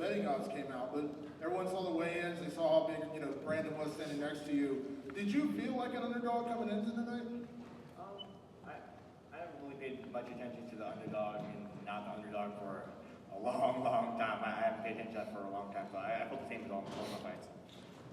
betting odds came out, but everyone saw the weigh-ins, they saw how big, Brandon was standing next to you. Did you feel like an underdog coming into tonight? I haven't really paid much attention to the underdog and not the underdog for a long, long time. I haven't paid attention to that for a long time, so I feel the same as all my fights.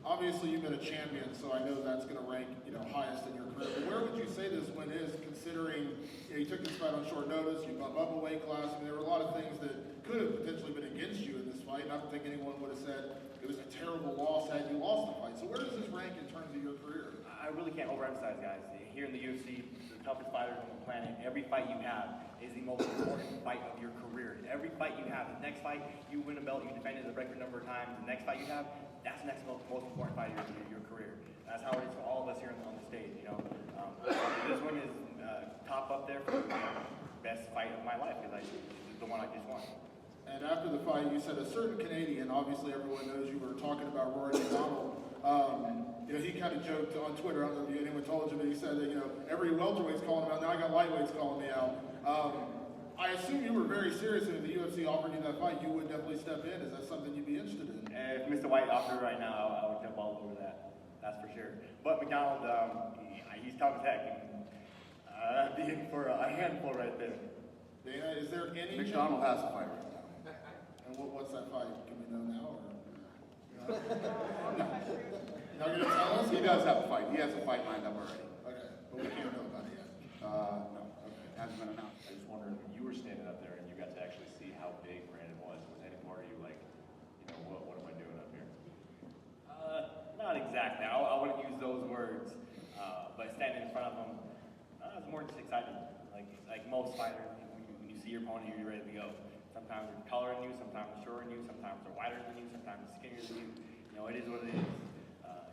Obviously, you've been a champion, so I know that's going to rank, highest in your career. But where would you say this win is, considering you took this fight on short notice, you bumped up a weight class? I mean, there were a lot of things that could have potentially been against you in this fight. I don't think anyone would have said it was a terrible loss had you lost the fight. So where does this rank in terms of your career? I really can't overemphasize, guys. Here in the UFC, the toughest fighters on the planet, every fight you have is the most important fight of your career. Every fight you have, the next fight, you win a belt, you defend it a record number of times. The next fight you have, that's the next most important fight of your career. That's how it is for all of us here on the stage. This one is top up there for the best fight of my life because it's the one I just won. And after the fight, you said a certain Canadian, obviously everyone knows you were talking about Rory McDonald. He kind of joked on Twitter, I don't know if anyone told you, but he said that, every welterweight's calling him out, now I got lightweights calling me out. I assume you were very serious, and if the UFC offered you that fight, you would definitely step in. Is that something you'd be interested in? If Mr. White offered right now, I would jump all over that. That's for sure. But McDonald, he's tough as heck. I'd be in for a handful right there. Dana, is there any... McDonald has a fight right now. And what's that fight? Can we know now? Or... Now you're going to tell us? He does have a fight. He has a fight lined up already. Okay, but we can't know about it yet. No. Okay. Hasn't been announced. I just wondered, when you were standing up there and you got to actually see how big Brandon was any part of you like, what am I doing up here? Not exactly. I wouldn't use those words. But standing in front of him, I was more just excited. Like most fighters, when you see your opponent, you're ready to go. Sometimes they're taller than you, sometimes they're shorter than you, sometimes they're wider than you, sometimes they're skinnier than you. It is what it is.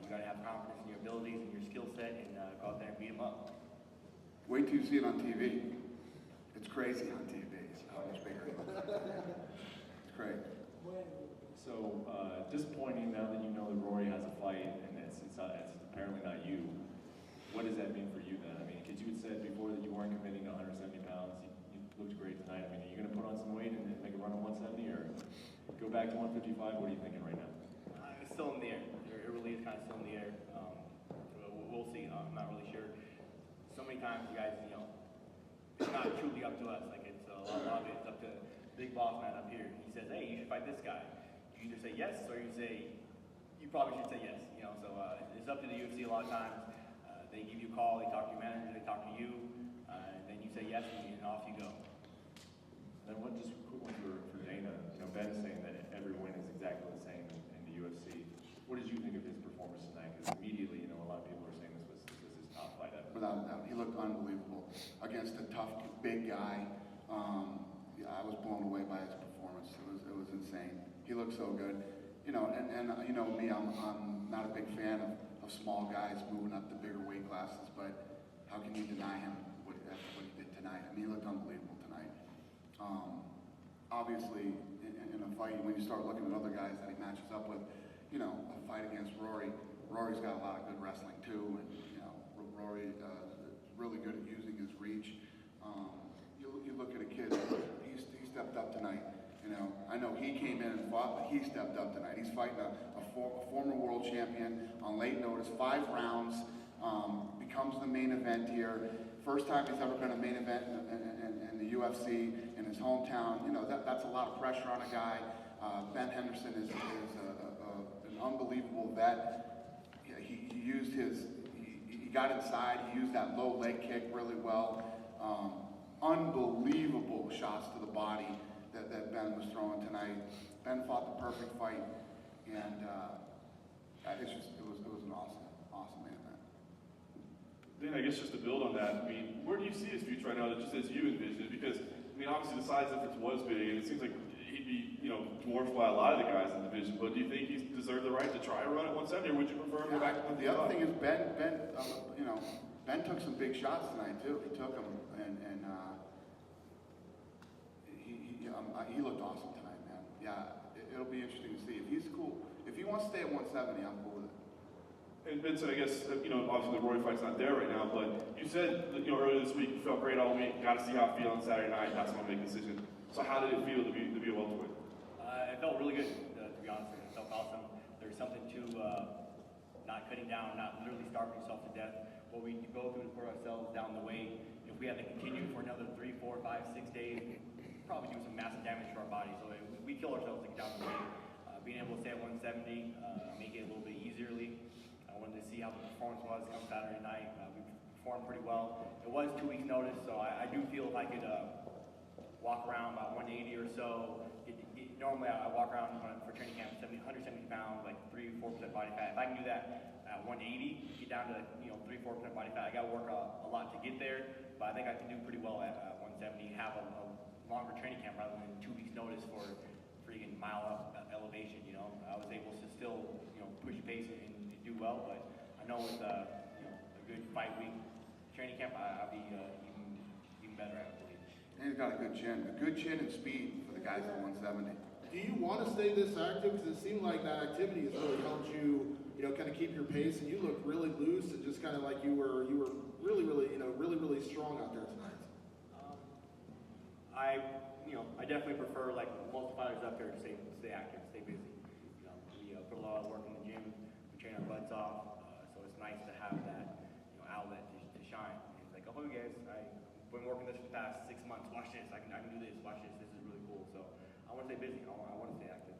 You got to have confidence in your abilities and your skill set and go out there and beat them up. Wait till you see it on TV. It's crazy on TV. How much bigger it is. It's great. So, disappointing now that you know that Rory has a fight and it's apparently not you. What does that mean for you then? I mean, because you had said before that you weren't committing to 170 pounds. You looked great tonight. I mean, are you going to put on some weight and make a run at 170 or go back to 155? What are you thinking right now? It's still in the air. It really is kind of still in the air. We'll see. I'm not really sure. So many times, you guys, it's not truly up to us. Like it's a lot of it's up to big boss man up here. He says, "Hey, you should fight this guy." You either say yes or you say you probably should say yes. So it's up to the UFC a lot of times. They give you a call, they talk to your manager, they talk to you, and then you say yes, and off you go. Then one just quick one for Dana. Ben's saying that every win is exactly the same in the UFC. What did you think of his performance tonight? Because immediately, a lot of people are saying this was his top fight ever. Without a doubt. He looked unbelievable against a tough, big guy. I was blown away by his performance. It was insane. He looked so good. Me, I'm not a big fan of small guys moving up to bigger weight classes, but how can you deny him after what he did tonight? I mean, he looked unbelievable tonight. Obviously, in a fight, when you start looking at other guys that he matches up with, a fight against Rory's got a lot of good wrestling too, and Rory is really good at using his reach. You look at a kid, he stepped up tonight. I know he came in and fought, but he stepped up tonight. He's fighting a former world champion on late notice, 5 rounds, becomes the main event here. First time he's ever been a main event in the UFC in his hometown. That's a lot of pressure on a guy. Ben Henderson is an unbelievable vet. He used he got inside, he used that low leg kick really well. Unbelievable shots to the body that Ben was throwing tonight. Ben fought the perfect fight, and it was an awesome main event. Then I guess just to build on that, where do you see his future right now, just as you envision it? Because, obviously the size difference was big, and it seems like he'd be, dwarfed by a lot of the guys in the division, but do you think he deserved the right to try a run at 170, or would you prefer him to go back to 155? The other thing is Ben took some big shots tonight, too. He took them, and he looked awesome tonight, man. Yeah, it'll be interesting to see. If he's cool, if he wants to stay at 170, I'm cool with it. And Benson, I guess, obviously the Rory fight's not there right now, but you said, earlier this week you felt great all week, got to see how it feels on Saturday night, that's when I make a decision. So how did it feel to be a welterweight? It felt really good. honest, it felt awesome. There's something to not cutting down, not literally starving yourself to death. What we go through to put ourselves down the weight, if we had to continue for another 3, 4, 5, 6 days, we'd probably do some massive damage to our body. So we kill ourselves to get down the weight. Being able to stay at 170, make it a little bit easierly. I wanted to see how the performance was come Saturday night. We performed pretty well. It was 2 weeks notice, so I do feel if I could walk around about 180 or so. Normally I walk around for training camp 170 pounds, like 3-4% body fat. If I can do that at 180, get down to 3-4% body fat. I got to work a lot to get there, but I think I can do pretty well at 170. Have a longer training camp rather than 2 weeks notice for freaking mile up elevation. I was able to still push pace and do well, but I know with a good 5-week training camp, I'll be even better at it. And he's got a good chin and speed for the guys at 170. Do you want to stay this active? Because it seemed like that activity has really helped you, kind of keep your pace, and you look really loose and just kind of like you were really strong out there tonight. I definitely prefer, like most fighters up there, to stay active, stay busy. We put a lot of work in the gym, we train our butts off, so it's nice to have that outlet to shine. And it's like, oh guys, I've been working this for the past 6 months. Watch this, I can do this. Watch this. This is really cool. So I want to stay busy. I want to stay active.